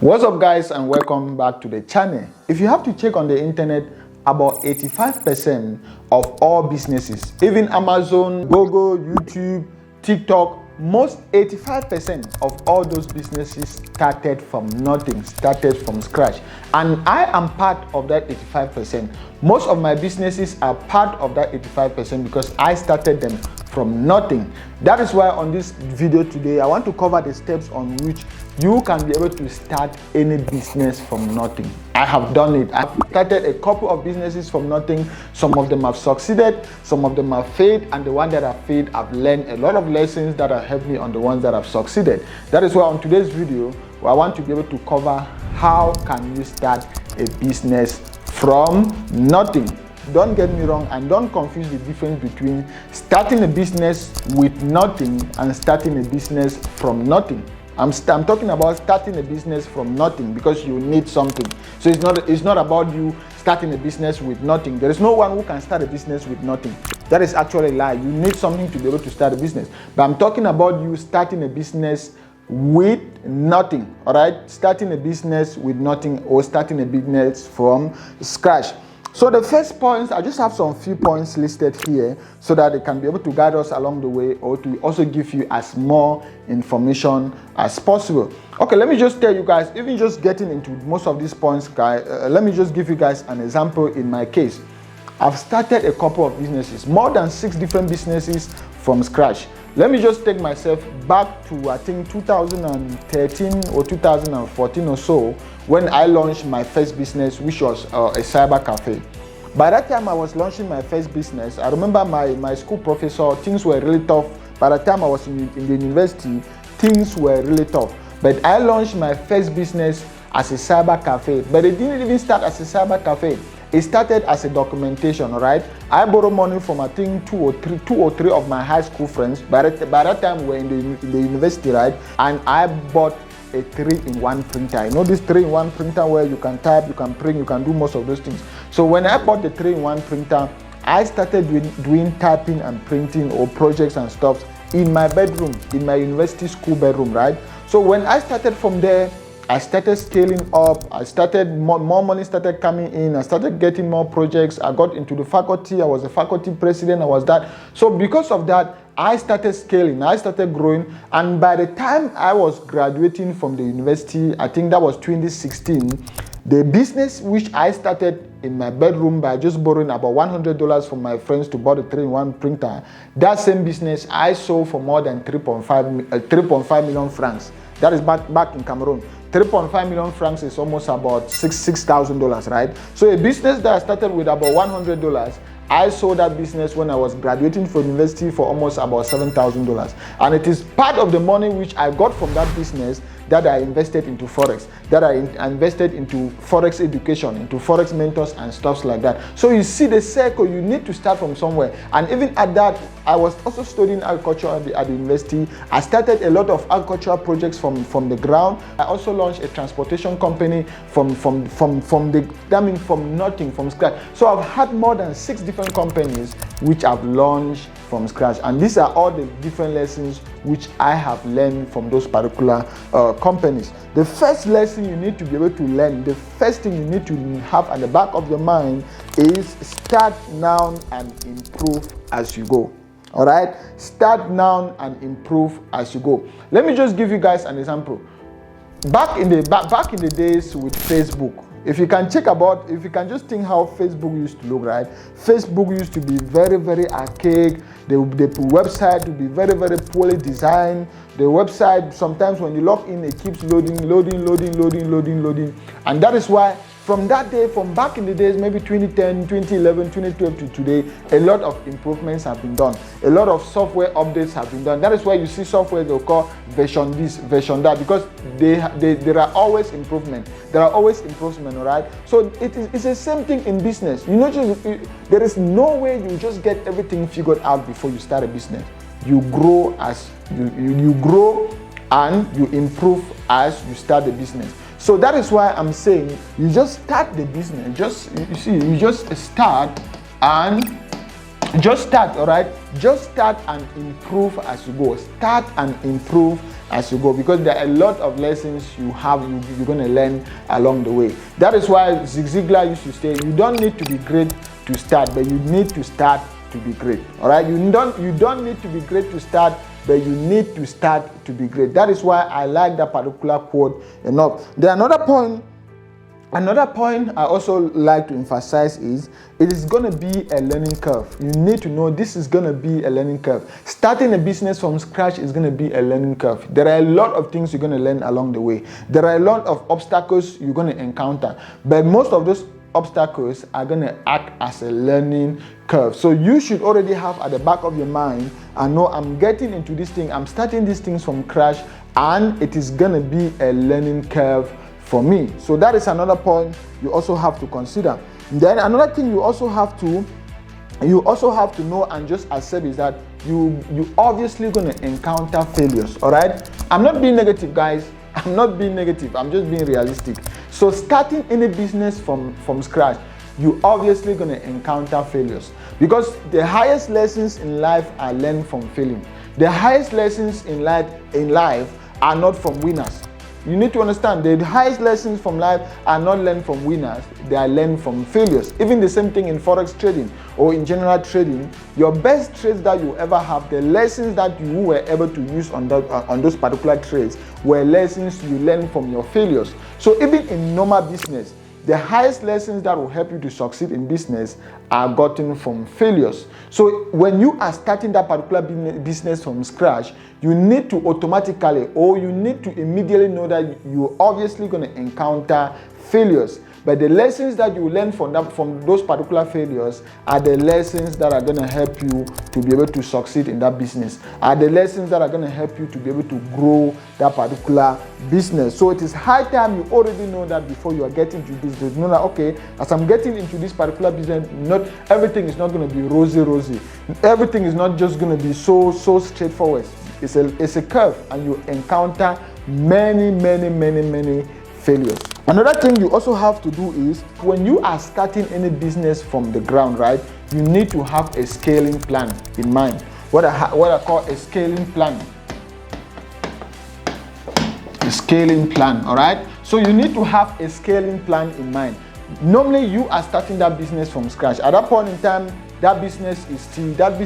What's up guys, and welcome back to the channel. If you have to check on the internet, about 85% of all businesses, even Amazon, Google, YouTube, TikTok, most 85% of all those businesses started from nothing, started from scratch. And I am part of that 85%. Most of my businesses are part of that 85% because I started them from nothing. That is why on this video today, I want to cover the steps on which you can be able to start any business from nothing. I have done it. I've started a couple of businesses from nothing. Some of them have succeeded, some of them have failed, and the ones that have failed, I've learned a lot of lessons that have helped me on the ones that have succeeded. That is why on today's video, I want to be able to cover how can you start a business from nothing. Don't get me wrong, and don't confuse the difference between starting a business with nothing and starting a business from nothing. I'm talking about starting a business from nothing because you need something. So it's not about you starting a business with nothing. There is no one who can start a business with nothing. That is actually a lie. You need something to be able to start a business. But I'm talking about you starting a business with nothing. All right, starting a business with nothing or starting a business from scratch. So the first points, I just have some few points listed here so that they can be able to guide us along the way or to also give you as more information as possible. Okay, let me just tell you guys, even just getting into most of these points, guys, let me just give you guys an example in my case. I've started a couple of businesses, more than 6 different businesses from scratch. Let me just take myself back to, I think, 2013 or 2014 or so, when I launched my first business, which was a cyber cafe. By that time I was launching my first business, I remember my school professor, things were really tough. By the time I was in the university, things were really tough. But I launched my first business as a cyber cafe, but it didn't even start as a cyber cafe. It started as a documentation, all right? I borrowed money from, I think, two or three of my high school friends. By that time, we were in the university, right? And I bought a 3-in-1 printer. You know this 3-in-1 printer where you can type, you can print, you can do most of those things. So when I bought the 3-in-1 printer, I started doing typing and printing or projects and stuff in my bedroom, in my university school bedroom, right? So when I started from there, I started scaling up. I started more money started coming in. I started getting more projects. I got into the faculty. I was a faculty president. I was that. So because of that, I started scaling. I started growing. And by the time I was graduating from the university, I think that was 2016, the business which I started in my bedroom by just borrowing about $100 from my friends to buy the 3-in-1 printer, that same business I sold for more than 3.5 million francs. That is back in Cameroon. 3.5 million francs is almost about $6,000, right? So a business that I started with about $100, I sold that business when I was graduating from university for almost about $7,000. And it is part of the money which I got from that business that I invested into Forex, that I invested into Forex education, into Forex mentors and stuff like that. So you see the circle, you need to start from somewhere. And even at that, I was also studying agriculture at the university. I started a lot of agricultural projects from the ground. I also launched a transportation company from nothing, from scratch. So I've had more than 6 different companies which I've launched from scratch. And these are all the different lessons which I have learned from those particular companies. The first lesson you need to be able to learn, the first thing you need to have at the back of your mind is start now and improve as you go. All right, start now and improve as you go. Let me just give you guys an example. Back in the days with Facebook, if you can just think how Facebook used to look, right? Facebook used to be very, very archaic. The website would be very, very poorly designed. The website, sometimes when you log in, it keeps loading. And that is why from that day, from back in the days, maybe 2010, 2011, 2012 to today, a lot of improvements have been done. A lot of software updates have been done. That is why you see software they'll call version this, version that, because there are always improvements. There are always improvements, all right? So it's the same thing in business. You know, there is no way you just get everything figured out before you start a business. You grow as you grow and you improve as you start the business. So that is why I'm saying you just start the business. You just start, all right? Just start and improve as you go. Start and improve as you go, because there are a lot of lessons you're going to learn along the way. That is why Zig Ziglar used to say, you don't need to be great to start, but you need to start to be great. All right, you don't need to be great to start, but you need to start to be great. That is why I like that particular quote enough. Then another point I also like to emphasize is it is going to be a learning curve. You need to know this is going to be a learning curve. Starting a business from scratch is going to be a learning curve. There are a lot of things you're going to learn along the way. There are a lot of obstacles you're going to encounter, but most of those obstacles are going to act as a learning curve. So you should already have at the back of your mind, I know I'm getting into this thing, I'm starting these things from scratch, and it is going to be a learning curve for me. So that is another point you also have to consider. Then another thing you also have to know and just accept is that you obviously going to encounter failures. All right, I'm not being negative, guys. I'm not being negative, I'm just being realistic. So starting any business from scratch, you obviously going to encounter failures, because the highest lessons in life are learned from failing. The highest lessons in life are not from winners. You need to understand the highest lessons from life are not learned from winners, they are learned from failures. Even the same thing in forex trading or in general trading, your best trades that you ever have, the lessons that you were able to use on those particular trades were lessons you learned from your failures. So even in normal business, the highest lessons that will help you to succeed in business are gotten from failures. So when you are starting that particular business from scratch, you need to automatically, or you need to immediately know that you're obviously going to encounter failures. But the lessons that you learn from those particular failures are the lessons that are going to help you to be able to succeed in that business, are the lessons that are going to help you to be able to grow that particular business. So it is high time you already know that before you are getting into business. You know that, okay, as I'm getting into this particular business, not everything is not going to be rosy. Everything is not just going to be so straightforward. It's a curve, and you encounter many failures. Another thing you also have to do is, when you are starting any business from the ground, right, you need to have a scaling plan in mind. What I call a scaling plan. A scaling plan, all right? So you need to have a scaling plan in mind. Normally, you are starting that business from scratch. At that point in time, that business is still at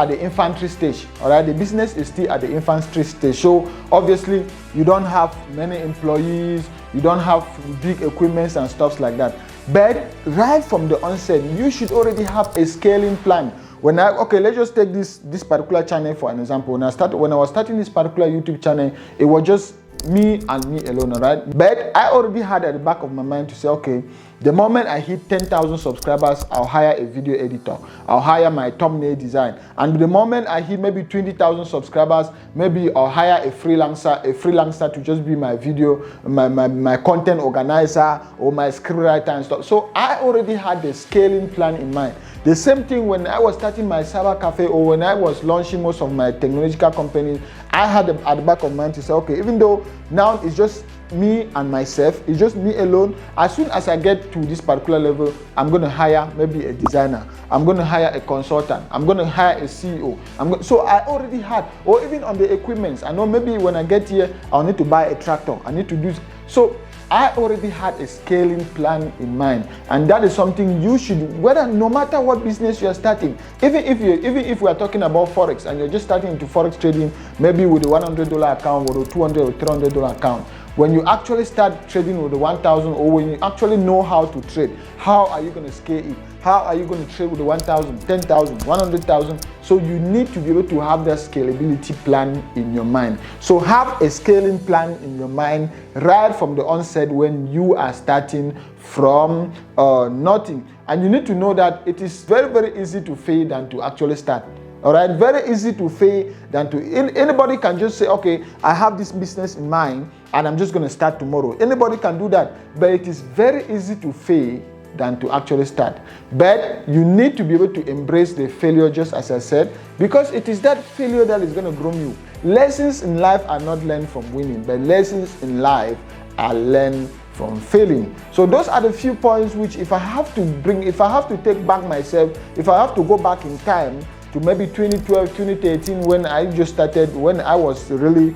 the infantry stage. All right, the business is still at the infantry stage. So obviously, you don't have many employees, you don't have big equipments and stuff like that. But right from the onset, you should already have a scaling plan. Let's just take this particular channel for an example. When I was starting this particular YouTube channel, it was just me and me alone, all right? But I already had at the back of my mind to say, okay, the moment I hit 10,000 subscribers, I'll hire a video editor. I'll hire my thumbnail design. And the moment I hit maybe 20,000 subscribers, maybe I'll hire a freelancer to just be my video, my content organizer or my scriptwriter and stuff. So I already had the scaling plan in mind. The same thing when I was starting my cyber cafe, or when I was launching most of my technological companies, I had at the back of my mind to say, okay, even though now it's just me and myself, it's just me alone, as soon as I get to this particular level, I'm going to hire maybe a designer, I'm going to hire a consultant, I'm going to hire a CEO. So I already had, or even on the equipment, I know maybe when I get here, I'll need to buy a tractor, I need to do. So I already had a scaling plan in mind, and that is something you should, no matter what business you are starting, even if we are talking about forex and you're just starting into forex trading, maybe with a $100 account or a $200 or $300 account. When you actually start trading with the 1,000, or when you actually know how to trade, how are you going to scale it? How are you going to trade with the 1,000, 10,000, 100,000? So you need to be able to have that scalability plan in your mind. So have a scaling plan in your mind right from the onset when you are starting from nothing. And you need to know that it is very easy to fail than to actually start. All right, very easy to fail than to. Anybody can just say, okay, I have this business in mind and I'm just going to start tomorrow. Anybody can do that, but it is very easy to fail than to actually start. But you need to be able to embrace the failure, just as I said, because it is that failure that is going to groom you. Lessons in life are not learned from winning, but lessons in life are learned from failing. So those are the few points which, if I have to take back myself, if I have to go back in time to maybe 2012, 2013, when I just started, when I was really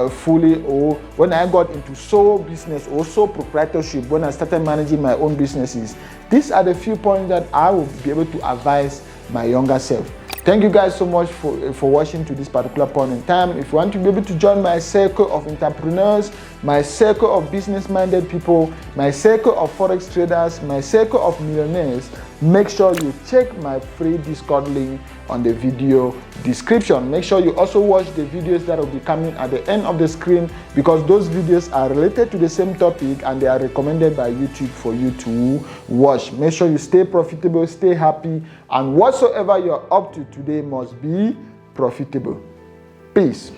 fully, or when I got into sole business or sole proprietorship, when I started managing my own businesses. These are the few points that I will be able to advise my younger self. Thank you guys so much for watching to this particular point in time. If you want to be able to join my circle of entrepreneurs, my circle of business-minded people, my circle of forex traders, my circle of millionaires, make sure you check my free Discord link on the video description. Make sure you also watch the videos that will be coming at the end of the screen, because those videos are related to the same topic and they are recommended by YouTube for you to watch. Make sure you stay profitable, stay happy, and whatsoever you're up to today must be profitable. Peace.